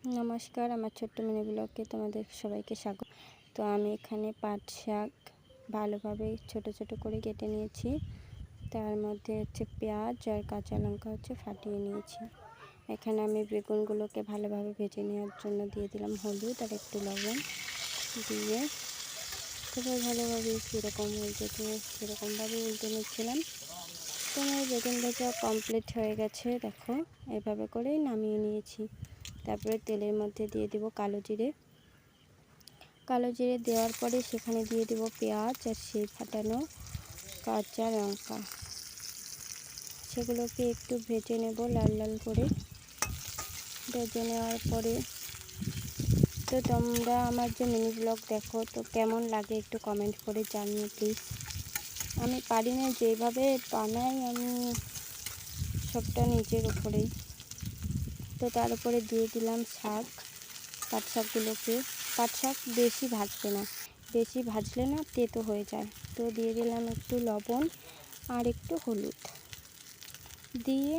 নমস্কার, আমার ছোট্ট মিনি ব্লগে তোমাদের সবাইকে স্বাগত। তো আমি এখানে পাট শাক ভালোভাবে ছোট ছোট করে কেটে নিয়েছি। তার মধ্যে হচ্ছে পেঁয়াজ আর কাঁচা লঙ্কা ফাটিয়ে নিয়েছি। এখানে আমি বেগুনগুলোকে ভালোভাবে ভেজে নেওয়ার জন্য দিয়ে দিলাম হলুদ আর একটু লবণ দিয়ে খুবই ভালোভাবে কীরকম সেরকমভাবে উল্টে নিচ্ছিলাম। তো আমার বেগুন ভাজা কমপ্লিট হয়ে গেছে। দেখো, এভাবে করেই নামিয়ে নিয়েছি। তারপরে তেলের মধ্যে দিয়ে দেব কালো জিরে দেওয়ার পরে সেখানে দিয়ে দেব পেঁয়াজ আর সেই ফাটানো কাঁচা লঙ্কা। সেগুলোকে একটু ভেজে নেব লাল লাল করে। ভেজে নেওয়ার পরে তো তোমরা আমার যে মিনি ব্লগ দেখো, তো কেমন লাগে একটু কমেন্ট করে জানিও প্লিজ। আমি পারি না, যেভাবে বানাই আমি সবটা নিজের উপরেই। তো তার উপরে দিয়ে দিলাম পাট শাকগুলোকে। পাট শাক বেশি ভাজবে না, বেশি ভাজলে না তেতো হয়ে যায়। তো দিয়ে দিলাম একটু লবণ আর একটু হলুদ দিয়ে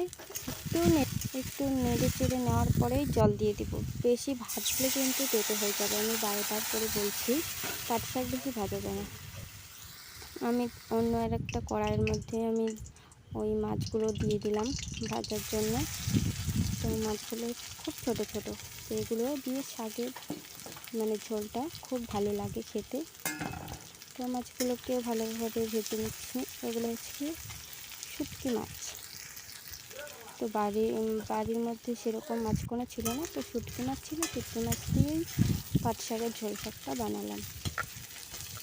একটু নেড়ে চেড়ে নেওয়ার পরেই জল দিয়ে দিব। বেশি ভাজলে কিন্তু তেতো হয়ে যাবে, আমি বারবার করে বলছি। পাট শাক বেশি ভাজা না। আমি অন্য একটা কড়াইয়ের মধ্যে আমি ওই মাছগুলো দিয়ে দিলাম ভাজার জন্য। তো মাছগুলো খুব ছোট ছোট, তো এগুলো দিয়ে শাকের ঝোলটা খুব ভালো লাগে খেতে। তো মাছগুলোকেও ভালোভাবে ভেজে নিচ্ছি। এগুলো হচ্ছে শুটকি মাছ। তো বাড়ির মধ্যে সেরকম মাছ কোনো ছিল না, তো শুটকি মাছ ছিল। শুটকি মাছ দিয়েই পাট শাকের ঝোল শাকটা বানালাম।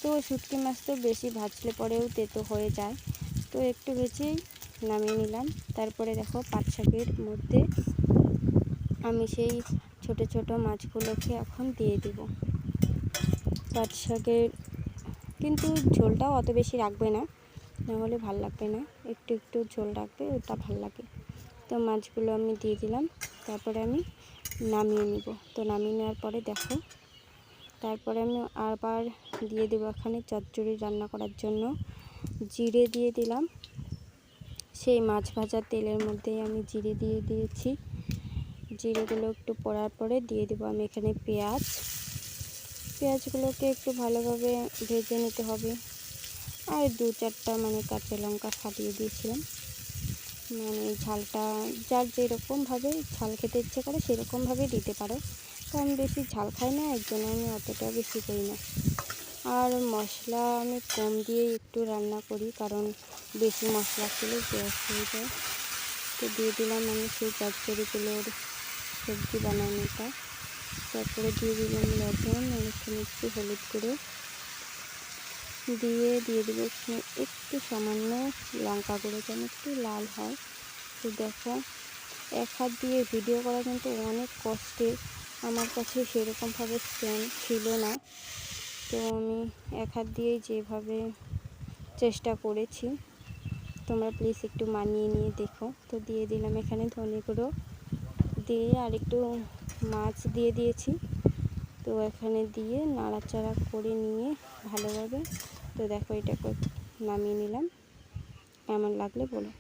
তো শুটকি মাছ তো বেশি ভাজলে পরেও তেতো হয়ে যায়, তো একটু ভেজেই নামিয়ে নিলাম। তারপরে দেখো, পাট শাকের মধ্যে আমি সেই ছোট ছোট মাছগুলোকে এখন দিয়ে দেব। পাট শাকের কিন্তু ঝোলটাও অত বেশি রাখবে না, নাহলে ভাল লাগবে না। একটু একটু ঝোল রাখবে, ওটা ভাল লাগে। তো মাছগুলো আমি দিয়ে দিলাম। তারপরে আমি নামিয়ে নিব। তো নামিয়ে নেওয়ার পরে দেখো, তারপরে আমি আবার দিয়ে দেবো এখানে চচ্চড়ি রান্না করার জন্য জিরে দিয়ে দিলাম। সেই মাছ ভাজার তেলের মধ্যেই আমি জিরে দিয়ে দিয়েছি। জিরেগুলো একটু পড়ার পরে দিয়ে দেবো আমি এখানে পেঁয়াজগুলোকে একটু ভালোভাবে ভেজে নিতে হবে। আর 2-4টা কাঁচা লঙ্কা ফাটিয়ে দিয়েছিলাম। ঝালটা যার যেরকমভাবে ঝাল খেতে ইচ্ছে করে সেরকমভাবে দিতে পারো। তো আমি বেশি ঝাল খাই না, এর জন্য আমি অতটা বেশি করি না। আর মশলা আমি কম দিয়েই একটু রান্না করি, কারণ বেশি মশলা খেলে গ্যাস হয়ে যায়। তো দিয়ে দিলাম আমি সেই চচ্চড়িগুলোর সবজি বানানোটা। তারপরে দিয়ে দিলাম লবণ আর এখানে একটু হলুদ গুঁড়ো দিয়ে দেবো একটু সামান্য লঙ্কা গুঁড়ো, যেন একটু লাল হয়। তো দেখো, এক হাত দিয়ে ভিডিও করা কিন্তু অনেক কষ্টের। আমার কাছে সেরকমভাবে স্ট্যান্ড ছিল না, তো আমি এক হাত দিয়েই যেভাবে চেষ্টা করেছি। তোমরা প্লিজ একটু মানিয়ে নিয়ে দেখো। তো দিয়ে দিলাম এখানে ধনে গুঁড়ো দিয়ে আর একটু মাছ দিয়ে দিয়েছি। তো এখানে দিয়ে নাড়াচাড়া করে নিয়ে ভালোভাবে, তো দেখো এটাকে নামিয়ে নিলাম। কেমন লাগলে বলো।